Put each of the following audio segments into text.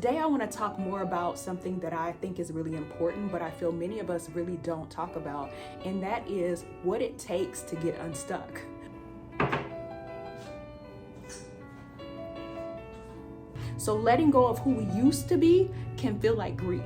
today I want to talk more about something that I think is really important, but I feel many of us really don't talk about, and that is what it takes to get unstuck. So letting go of who we used to be can feel like grief.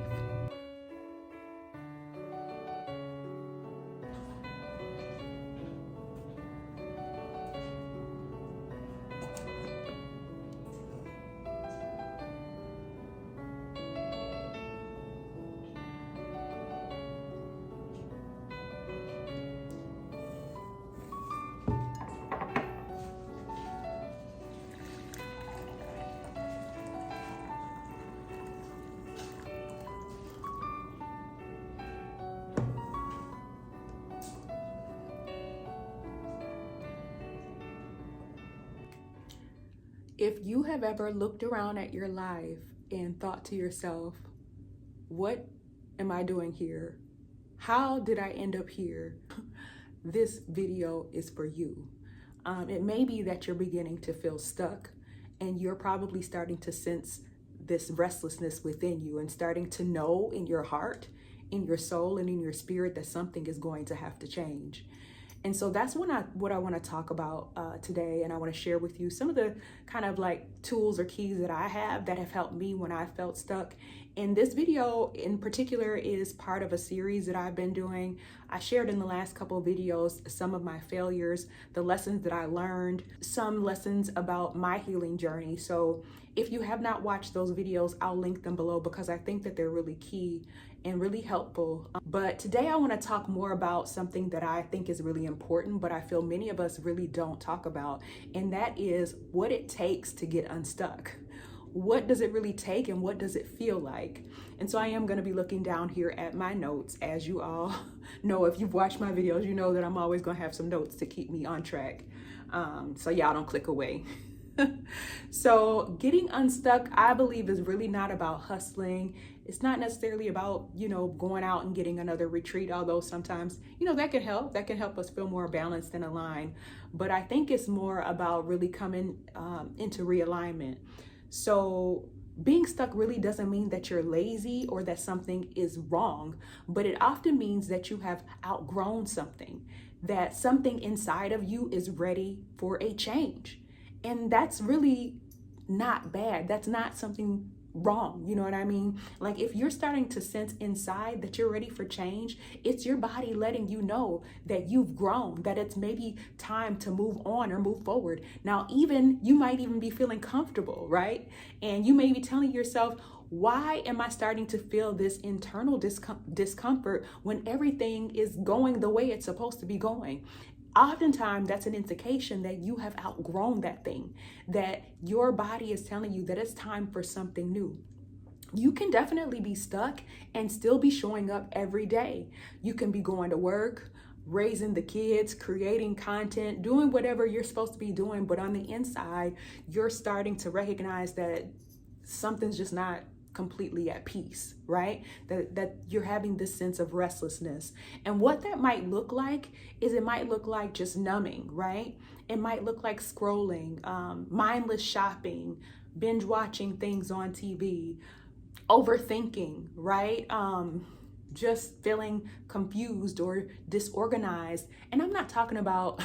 If you have ever looked around at your life and thought to yourself, what am I doing here? How did I end up here? This video is for you. It may be that you're beginning to feel stuck, and you're probably starting to sense this restlessness within you and starting to know in your heart, in your soul, and in your spirit that something is going to have to change. And so that's what I want to talk about today. And I want to share with you some of the kind of like tools or keys that I have that have helped me when I felt stuck. And this video in particular is part of a series that I've been doing. I shared in the last couple of videos some of my failures, the lessons that I learned, some lessons about my healing journey. So if you have not watched those videos, I'll link them below because I think that they're really key and really helpful. But today I want to talk more about something that I think is really important, but I feel many of us really don't talk about, and that is what it takes to get unstuck. What does it really take and what does it feel like? And so I am going to be looking down here at my notes. As you all know, if you've watched my videos, you know that I'm always going to have some notes to keep me on track. So y'all don't click away. So getting unstuck, I believe, is really not about hustling. It's not necessarily about, going out and getting another retreat, although sometimes, that can help. That can help us feel more balanced and aligned. But I think it's more about really coming into realignment. So being stuck really doesn't mean that you're lazy or that something is wrong, but it often means that you have outgrown something, that something inside of you is ready for a change. And that's really not bad. That's not something wrong. You know what I mean? Like if you're starting to sense inside that you're ready for change, it's your body letting you know that you've grown, that it's maybe time to move on or move forward. Now, you might even be feeling comfortable, right? And you may be telling yourself, why am I starting to feel this internal discomfort when everything is going the way it's supposed to be going? Oftentimes, that's an indication that you have outgrown that thing, that your body is telling you that it's time for something new. You can definitely be stuck and still be showing up every day. You can be going to work, raising the kids, creating content, doing whatever you're supposed to be doing, but on the inside, you're starting to recognize that something's just not completely at peace, right? That you're having this sense of restlessness. And what that might look like is it might look like just numbing, right? It might look like scrolling, mindless shopping, binge watching things on TV, overthinking, right? Just feeling confused or disorganized. And I'm not talking about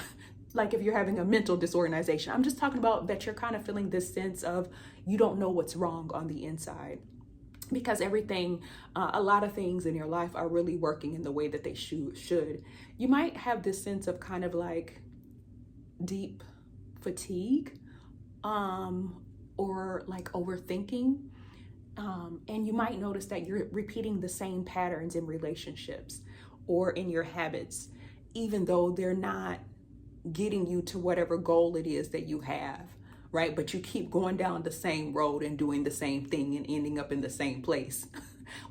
like if you're having a mental disorganization. I'm just talking about that you're kind of feeling this sense of you don't know what's wrong on the inside. Because a lot of things in your life are really working in the way that they should. You might have this sense of kind of like deep fatigue or like overthinking. And you might notice that you're repeating the same patterns in relationships or in your habits, even though they're not getting you to whatever goal it is that you have. Right? But you keep going down the same road and doing the same thing and ending up in the same place,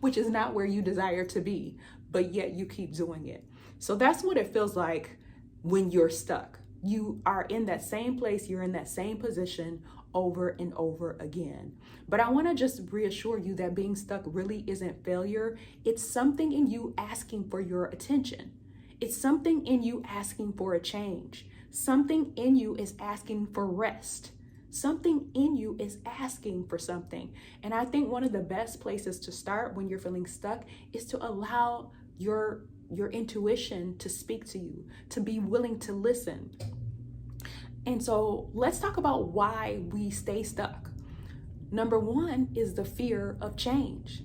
which is not where you desire to be, but yet you keep doing it. So that's what it feels like when you're stuck. You are in that same place, you're in that same position over and over again. But I want to just reassure you that being stuck really isn't failure. It's something in you asking for your attention. It's something in you asking for a change. Something in you is asking for rest. Something in you is asking for something. And I think one of the best places to start when you're feeling stuck is to allow your intuition to speak to you, to be willing to listen. And so let's talk about why we stay stuck. Number one is the fear of change.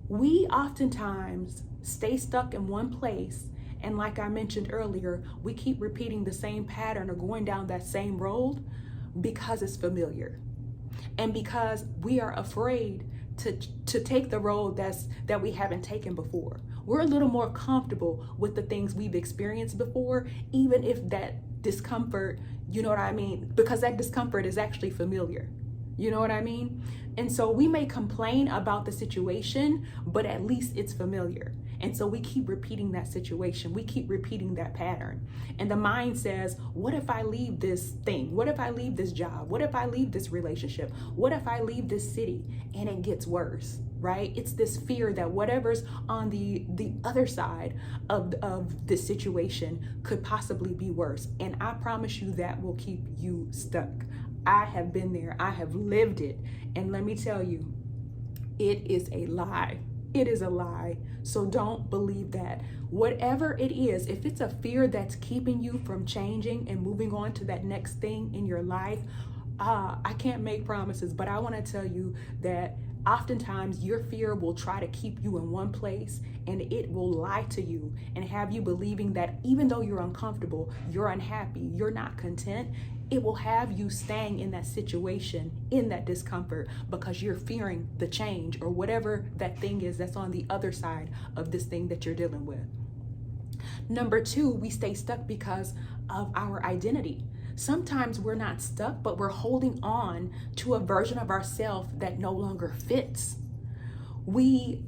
We oftentimes stay stuck in one place, and like I mentioned earlier, we keep repeating the same pattern or going down that same road because it's familiar. And because we are afraid to take the road that we haven't taken before. We're a little more comfortable with the things we've experienced before, even if that discomfort, you know what I mean? Because that discomfort is actually familiar. You know what I mean? And so we may complain about the situation, but at least it's familiar. And so we keep repeating that situation. We keep repeating that pattern. And the mind says, what if I leave this thing? What if I leave this job? What if I leave this relationship? What if I leave this city? And it gets worse, right? It's this fear that whatever's on the other side of this situation could possibly be worse. And I promise you that will keep you stuck. I have been there. I have lived it. And let me tell you, it is a lie. It is a lie. So don't believe that. Whatever it is, if it's a fear that's keeping you from changing and moving on to that next thing in your life, I can't make promises, but I want to tell you that oftentimes your fear will try to keep you in one place, and it will lie to you and have you believing that even though you're uncomfortable, you're unhappy, you're not content, it will have you staying in that situation, in that discomfort, because you're fearing the change or whatever that thing is that's on the other side of this thing that you're dealing with. Number two, we stay stuck because of our identity. Sometimes we're not stuck, but we're holding on to a version of ourselves that no longer fits. We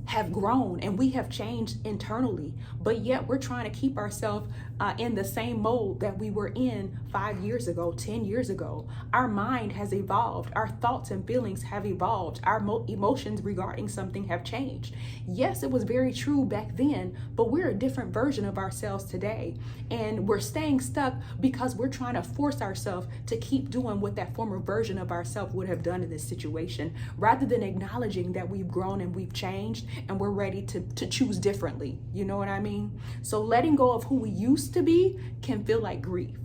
have grown and we have changed internally, but yet we're trying to keep ourselves in the same mold that we were in 5 years ago, 10 years ago. Our mind has evolved. Our thoughts and feelings have evolved. Our emotions regarding something have changed. Yes, it was very true back then, but we're a different version of ourselves today. And we're staying stuck because we're trying to force ourselves to keep doing what that former version of ourselves would have done in this situation, rather than acknowledging that we've grown and we've changed and we're ready to choose differently. You know what I mean? So letting go of who we used to be can feel like grief,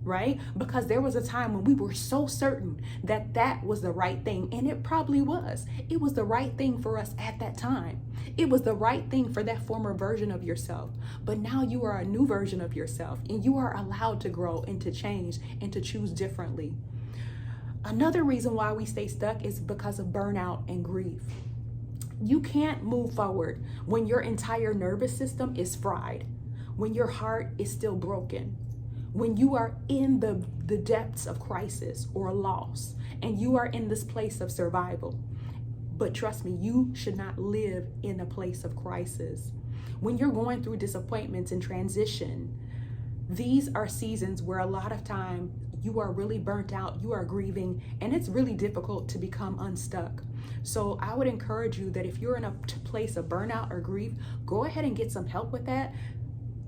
right? Because there was a time when we were so certain that that was the right thing, and it probably was. It was the right thing for us at that time. It was the right thing for that former version of yourself. But now you are a new version of yourself, and you are allowed to grow and to change and to choose differently. Another reason why we stay stuck is because of burnout and grief. You can't move forward when your entire nervous system is fried, when your heart is still broken, when you are in the depths of crisis or loss, and you are in this place of survival. But trust me, you should not live in a place of crisis. When you're going through disappointments and transition, these are seasons where a lot of time you are really burnt out, you are grieving, and it's really difficult to become unstuck. So I would encourage you that if you're in a place of burnout or grief, go ahead and get some help with that.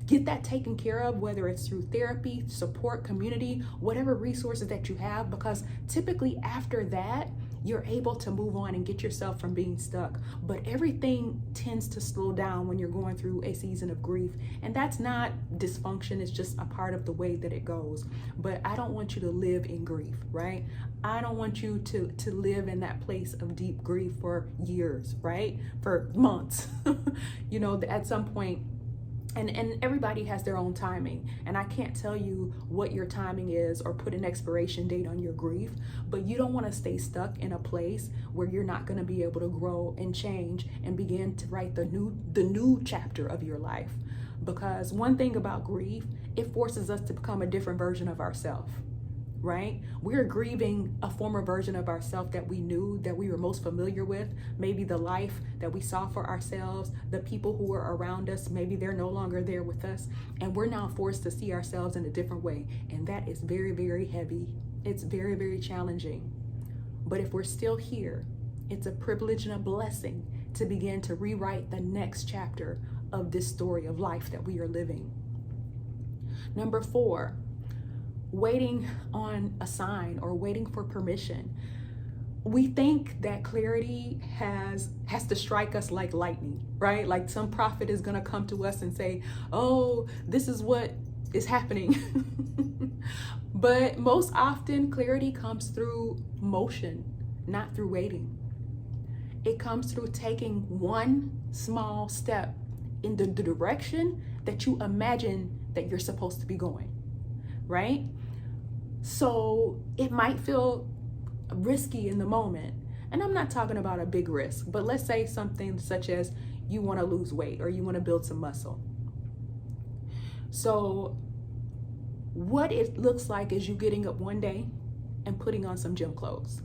Get that taken care of, whether it's through therapy, support, community, whatever resources that you have, because typically after that, you're able to move on and get yourself from being stuck. But everything tends to slow down when you're going through a season of grief. And that's not dysfunction, it's just a part of the way that it goes. But I don't want you to live in grief, right? I don't want you to live in that place of deep grief for years, right? For months. You know, at some point, and everybody has their own timing, and I can't tell you what your timing is or put an expiration date on your grief, but you don't want to stay stuck in a place where you're not going to be able to grow and change and begin to write the new chapter of your life. Because one thing about grief, it forces us to become a different version of ourselves. Right? We're grieving a former version of ourselves that we knew, that we were most familiar with, maybe the life that we saw for ourselves, the people who were around us, maybe they're no longer there with us, and we're now forced to see ourselves in a different way. And that is very, very heavy. It's very, very challenging. But if we're still here, it's a privilege and a blessing to begin to rewrite the next chapter of this story of life that we are living. Number 4, waiting on a sign or waiting for permission. We think that clarity has to strike us like lightning, right? Like some prophet is gonna come to us and say, oh, this is what is happening. But most often clarity comes through motion, not through waiting. It comes through taking one small step in the direction that you imagine that you're supposed to be going, right? So it might feel risky in the moment. And I'm not talking about a big risk, but let's say something such as you want to lose weight or you want to build some muscle. So what it looks like is you getting up one day and putting on some gym clothes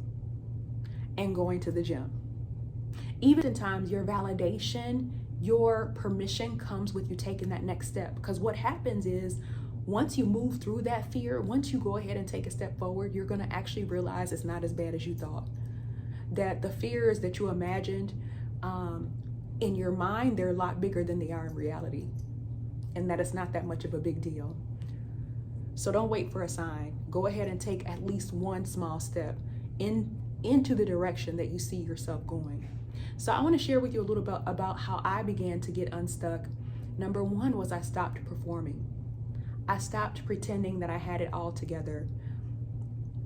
and going to the gym. Even in times, your validation, your permission comes with you taking that next step. Because what happens is, once you move through that fear, once you go ahead and take a step forward, you're going to actually realize it's not as bad as you thought. That the fears that you imagined in your mind, they're a lot bigger than they are in reality. And that it's not that much of a big deal. So don't wait for a sign. Go ahead and take at least one small step into the direction that you see yourself going. So I want to share with you a little bit about how I began to get unstuck. Number one was I stopped performing. I stopped pretending that I had it all together.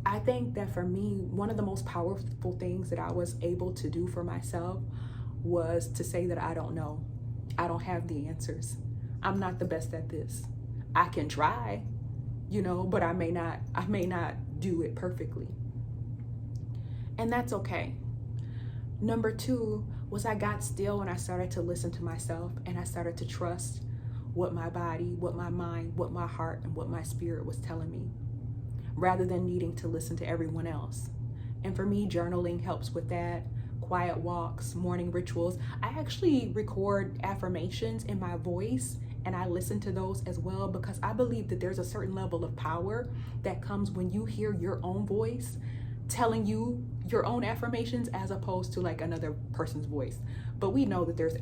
I think that for me, one of the most powerful things that I was able to do for myself was to say that I don't know. I don't have the answers. I'm not the best at this. I can try, but I may not do it perfectly. And that's okay. Number two was I got still and I started to listen to myself, and I started to trust what my body, what my mind, what my heart, and what my spirit was telling me, rather than needing to listen to everyone else. And for me, journaling helps with that. Quiet walks, morning rituals. I actually record affirmations in my voice, and I listen to those as well, because I believe that there's a certain level of power that comes when you hear your own voice telling you your own affirmations as opposed to like another person's voice. But we know that there's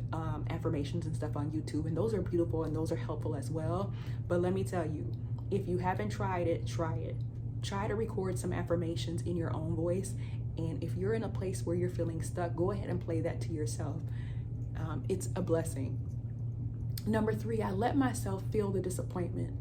affirmations and stuff on YouTube, and those are beautiful and those are helpful as well. But let me tell you, if you haven't tried it, try it. Try to record some affirmations in your own voice. And if you're in a place where you're feeling stuck, go ahead and play that to yourself. It's a blessing. Number three, I let myself feel the disappointment.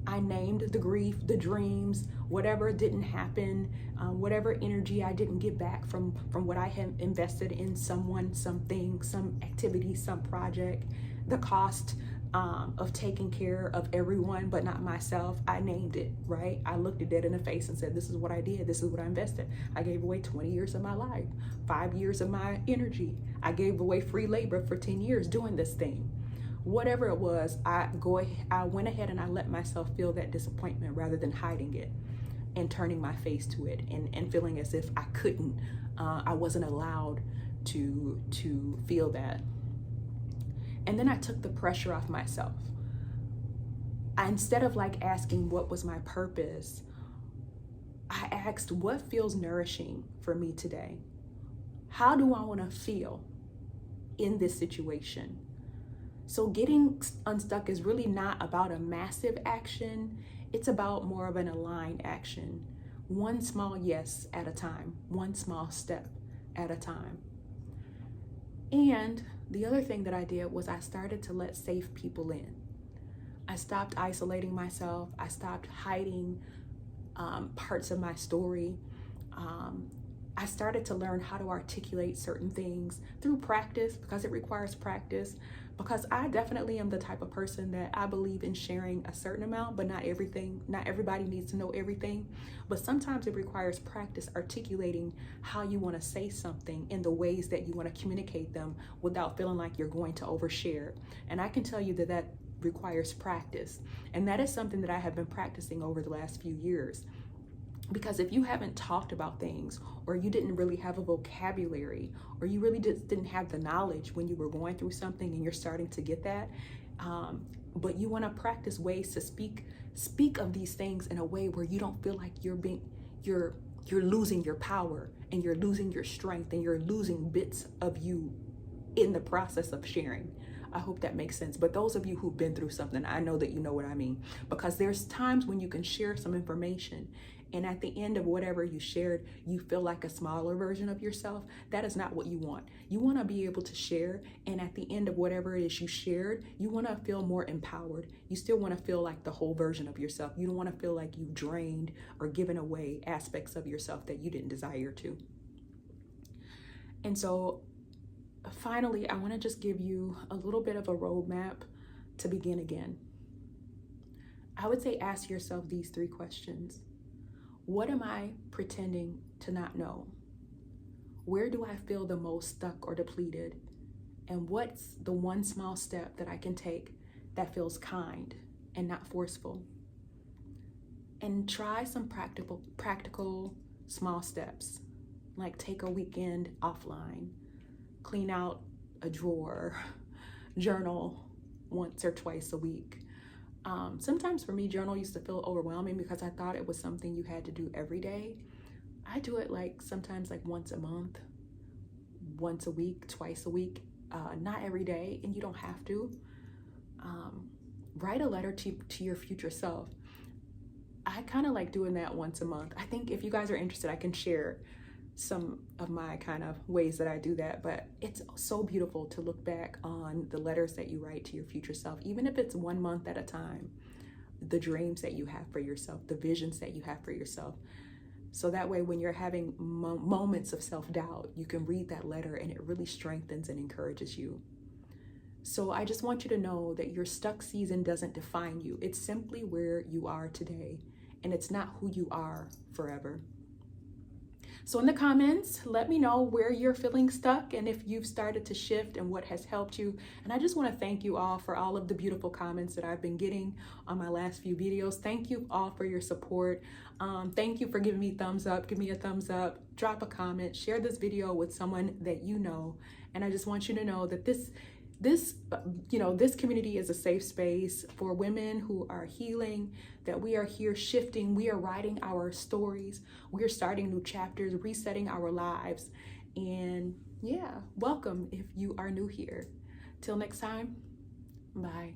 I named the grief, the dreams, whatever didn't happen, whatever energy I didn't get back from what I had invested in someone, something, some activity, some project, the cost of taking care of everyone but not myself. I named it, right? I looked it dead in the face and said, this is what I did. This is what I invested. I gave away 20 years of my life, 5 years of my energy. I gave away free labor for 10 years doing this thing. Whatever it was, I went ahead and I let myself feel that disappointment rather than hiding it and turning my face to it and feeling as if I wasn't allowed to feel that. And then I took the pressure off myself. Instead of like asking what was my purpose, I asked what feels nourishing for me today? How do I want to feel in this situation? So getting unstuck is really not about a massive action. It's about more of an aligned action. One small yes at a time, one small step at a time. And the other thing that I did was I started to let safe people in. I stopped isolating myself. I stopped hiding parts of my story. I started to learn how to articulate certain things through practice, because it requires practice. Because I definitely am the type of person that I believe in sharing a certain amount, but not everything. Not everybody needs to know everything. But sometimes it requires practice articulating how you want to say something in the ways that you want to communicate them without feeling like you're going to overshare. And I can tell you that that requires practice. And that is something that I have been practicing over the last few years. Because if you haven't talked about things, or you didn't really have a vocabulary, or you really didn't have the knowledge when you were going through something and you're starting to get that, but you want to practice ways to speak of these things in a way where you don't feel like you're losing your power and you're losing your strength and you're losing bits of you in the process of sharing. I hope that makes sense. But those of you who've been through something, I know that you know what I mean, because there's times when you can share some information, and at the end of whatever you shared, you feel like a smaller version of yourself. That is not what you want. You want to be able to share, and at the end of whatever it is you shared, you want to feel more empowered. You still want to feel like the whole version of yourself. You don't want to feel like you've drained or given away aspects of yourself that you didn't desire to. And so finally, I want to just give you a little bit of a roadmap to begin again. I would say ask yourself these 3 questions. What am I pretending to not know? Where do I feel the most stuck or depleted? And what's the one small step that I can take that feels kind and not forceful? And try some practical small steps, like take a weekend offline, clean out a drawer, journal once or twice a week. Sometimes for me, journal used to feel overwhelming because I thought it was something you had to do every day. I do it like sometimes like once a month, once a week, twice a week, not every day, and you don't have to. Write a letter to your future self. I kind of like doing that once a month. I think if you guys are interested, I can share some of my kind of ways that I do that, but it's so beautiful to look back on the letters that you write to your future self, even if it's 1 month at a time, the dreams that you have for yourself, the visions that you have for yourself. So that way, when you're having moments of self-doubt, you can read that letter and it really strengthens and encourages you. So I just want you to know that your stuck season doesn't define you. It's simply where you are today, and it's not who you are forever. So in the comments, let me know where you're feeling stuck and if you've started to shift and what has helped you. And I just want to thank you all for all of the beautiful comments that I've been getting on my last few videos. Thank you all for your support. Thank you for giving me thumbs up. Give me a thumbs up, drop a comment, share this video with someone that you know. And I just want you to know that this community is a safe space for women who are healing, that we are here shifting, we are writing our stories, we are starting new chapters, resetting our lives. And yeah, welcome if you are new here. Till next time, bye.